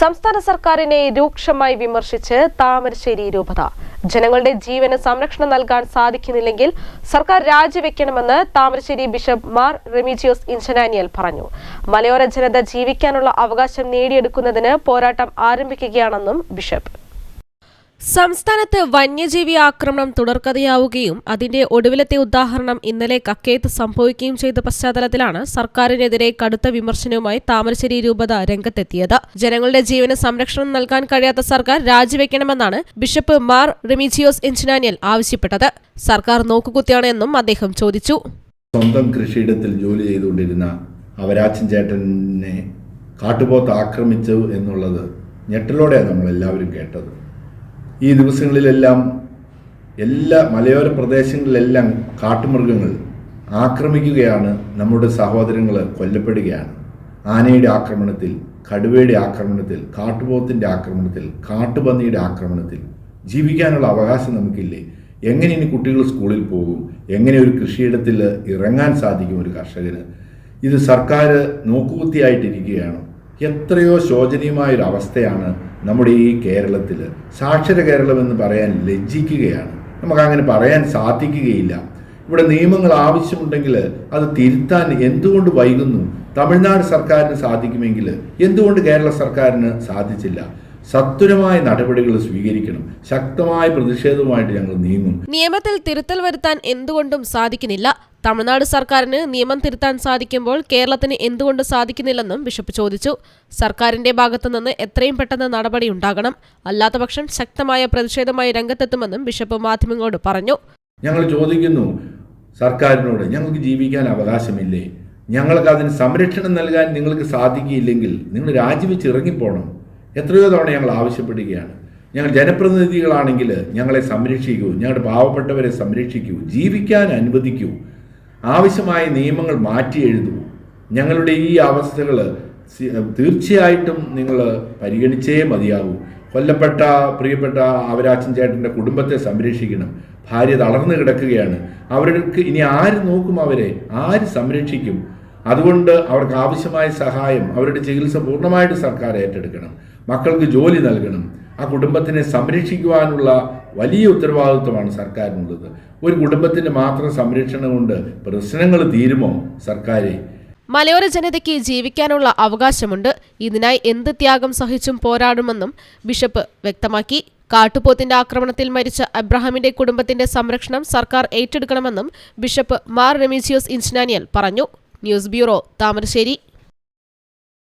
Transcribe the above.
സംസ്ഥാന സർക്കാരിനെ രൂക്ഷമായി വിമർശിച്ച് താമരശ്ശേരി രൂപത. ജനങ്ങളുടെ ജീവന് സംരക്ഷണം നൽകാൻ സാധിക്കുന്നില്ലെങ്കിൽ സർക്കാർ രാജിവെക്കണമെന്ന് താമരശ്ശേരി ബിഷപ്പ് മാർ റെമീജിയോസ് ഇഞ്ചനാനിയൽ പറഞ്ഞു. മലയോര ജനത ജീവിക്കാനുള്ള അവകാശം നേടിയെടുക്കുന്നതിന് പോരാട്ടം ആരംഭിക്കുകയാണെന്നും ബിഷപ്പ്. സംസ്ഥാനത്ത് വന്യജീവി ആക്രമണം തുടർക്കഥയാവുകയും അതിന്റെ ഒടുവിലത്തെ ഉദാഹരണം ഇന്നലെ കക്കയത്ത് സംഭവിക്കുകയും ചെയ്ത പശ്ചാത്തലത്തിലാണ് സർക്കാരിനെതിരെ കടുത്ത വിമർശനവുമായി താമരശ്ശേരി രൂപത രംഗത്തെത്തിയത്. ജനങ്ങളുടെ ജീവന് സംരക്ഷണം നൽകാൻ കഴിയാത്ത സർക്കാർ രാജിവെക്കണമെന്നാണ് ബിഷപ്പ് മാർ റെമീജിയോസ് ഇഞ്ചനാനിയൽ ആവശ്യപ്പെട്ടത്. സർക്കാർ നോക്കുകുത്തിയാണ് എന്നും അദ്ദേഹം ചോദിച്ചു. സ്വന്തം കൃഷിയിടത്തിൽ ജോലി ചെയ്തുകൊണ്ടിരുന്ന അവരാച്ചൻ ചേട്ടനെ കാട്ടുപോത്ത് ആക്രമിച്ചു എന്നുള്ളത് ഞെട്ടലോടെയാണ് നമ്മളെല്ലാവരും കേട്ടത്. ഈ ദിവസങ്ങളിലെല്ലാം എല്ലാ മലയോര പ്രദേശങ്ങളിലെല്ലാം കാട്ടുമൃഗങ്ങൾ ആക്രമിക്കുകയാണ്, നമ്മുടെ സഹോദരങ്ങൾ കൊല്ലപ്പെടുകയാണ്. ആനയുടെ ആക്രമണത്തിൽ, കടുവയുടെ ആക്രമണത്തിൽ, കാട്ടുപോത്തിൻ്റെ ആക്രമണത്തിൽ, കാട്ടുപന്നിയുടെ ആക്രമണത്തിൽ ജീവിക്കാനുള്ള അവകാശം നമുക്കില്ലേ? എങ്ങനെ ഇനി കുട്ടികൾ സ്കൂളിൽ പോകും? എങ്ങനെ ഒരു കൃഷിയിടത്തിൽ ഇറങ്ങാൻ സാധിക്കും ഒരു കർഷകന്? ഇത് സർക്കാർ നോക്കുകുത്തിയായിട്ടിരിക്കുകയാണ്. എത്രയോ ശോചനീയമായൊരു അവസ്ഥയാണ് നമ്മുടെ ഈ കേരളത്തിൽ. സാക്ഷര കേരളം എന്ന് പറയാൻ ലജ്ജിക്കുകയാണ്. നമുക്കങ്ങനെ പറയാൻ സാധിക്കുകയില്ല. ഇവിടെ നിയമങ്ങൾ ആവശ്യമുണ്ടെങ്കിൽ അത് തിരുത്താൻ എന്തുകൊണ്ട് വൈകുന്നു? തമിഴ്നാട് സർക്കാരിന് സാധിക്കുമെങ്കിൽ എന്തുകൊണ്ട് കേരള സർക്കാരിന് സാധിച്ചില്ല? സത്വരമായ നടപടികൾ സ്വീകരിക്കണം. ശക്തമായ പ്രതിഷേധവുമായിട്ട് ഞങ്ങൾ നീങ്ങും. നിയമത്തിൽ തിരുത്തൽ വരുത്താൻ എന്തുകൊണ്ടും സാധിക്കുന്നില്ല. തമിഴ്നാട് സർക്കാരിന് നിയമം തിരുത്താൻ സാധിക്കുമ്പോൾ കേരളത്തിന് എന്തുകൊണ്ട് സാധിക്കുന്നില്ലെന്നും ബിഷപ്പ് ചോദിച്ചു. സർക്കാരിന്റെ ഭാഗത്തുനിന്ന് എത്രയും പെട്ടെന്ന് നടപടി ഉണ്ടാകണം. അല്ലാത്തപക്ഷം ശക്തമായ പ്രതിഷേധമായി രംഗത്തെത്തുമെന്നും ബിഷപ്പ് മാധ്യമങ്ങളോട് പറഞ്ഞു. ഞങ്ങൾ ചോദിക്കുന്നു സർക്കാരിനോട്, ഞങ്ങൾക്ക് ജീവിക്കാൻ അവകാശമില്ലേ? ഞങ്ങൾക്ക് അതിന് സംരക്ഷണം നൽകാൻ നിങ്ങൾക്ക് സാധിക്കില്ലെങ്കിൽ നിങ്ങൾ രാജിവെച്ച് ഇറങ്ങിപ്പോണം. എത്രയോ തവണ ഞങ്ങൾ ആവശ്യപ്പെടുകയാണ്. ഞങ്ങൾ ജനപ്രതിനിധികളാണെങ്കിൽ ഞങ്ങളെ സംരക്ഷിക്കൂ, ഞങ്ങളുടെ പാവപ്പെട്ടവരെ സംരക്ഷിക്കൂ, ജീവിക്കാൻ അനുവദിക്കൂ, ആവശ്യമായ നിയമങ്ങൾ മാറ്റി എഴുതൂ. ഞങ്ങളുടെ ഈ അവസ്ഥകൾ തീർച്ചയായിട്ടും നിങ്ങൾ പരിഗണിച്ചേ മതിയാകൂ. കൊല്ലപ്പെട്ട പ്രിയപ്പെട്ട അവരാച്ചൻ ചേട്ടൻ്റെ കുടുംബത്തെ സംരക്ഷിക്കണം. ഭാര്യ തളർന്നു കിടക്കുകയാണ്. അവർക്ക് ഇനി ആര് നോക്കും? അവരെ ആര് സംരക്ഷിക്കും? അതുകൊണ്ട് അവർക്ക് ആവശ്യമായ സഹായം, അവരുടെ ചികിത്സ പൂർണ്ണമായിട്ട് സർക്കാർ ഏറ്റെടുക്കണം. മക്കൾക്ക് ജോലി നൽകണം. ആ കുടുംബത്തിനെ സംരക്ഷിക്കുവാനുള്ള വലിയ ഉത്തരവാദിത്വമാണ് സർക്കാരിനുള്ളത്. ഒരു കുടുംബത്തിൻ്റെ മാത്രം സംരക്ഷണം കൊണ്ട് പ്രശ്നങ്ങൾ തീരുമോ സർക്കാരെ? മലയോര ജനതയ്ക്ക് ജീവിക്കാനുള്ള അവകാശമുണ്ട്. ഇതിനായി എന്ത് ത്യാഗം സഹിച്ചും പോരാടുമെന്നും ബിഷപ്പ് വ്യക്തമാക്കി. കാട്ടുപോത്തിന്റെ ആക്രമണത്തിൽ മരിച്ച അബ്രഹാമിന്റെ കുടുംബത്തിന്റെ സംരക്ഷണം സർക്കാർ ഏറ്റെടുക്കണമെന്നും ബിഷപ്പ് മാർ റെമീജിയോസ് ഇഞ്ചനാനിയൽ പറഞ്ഞു. News bureau, Thamarassery.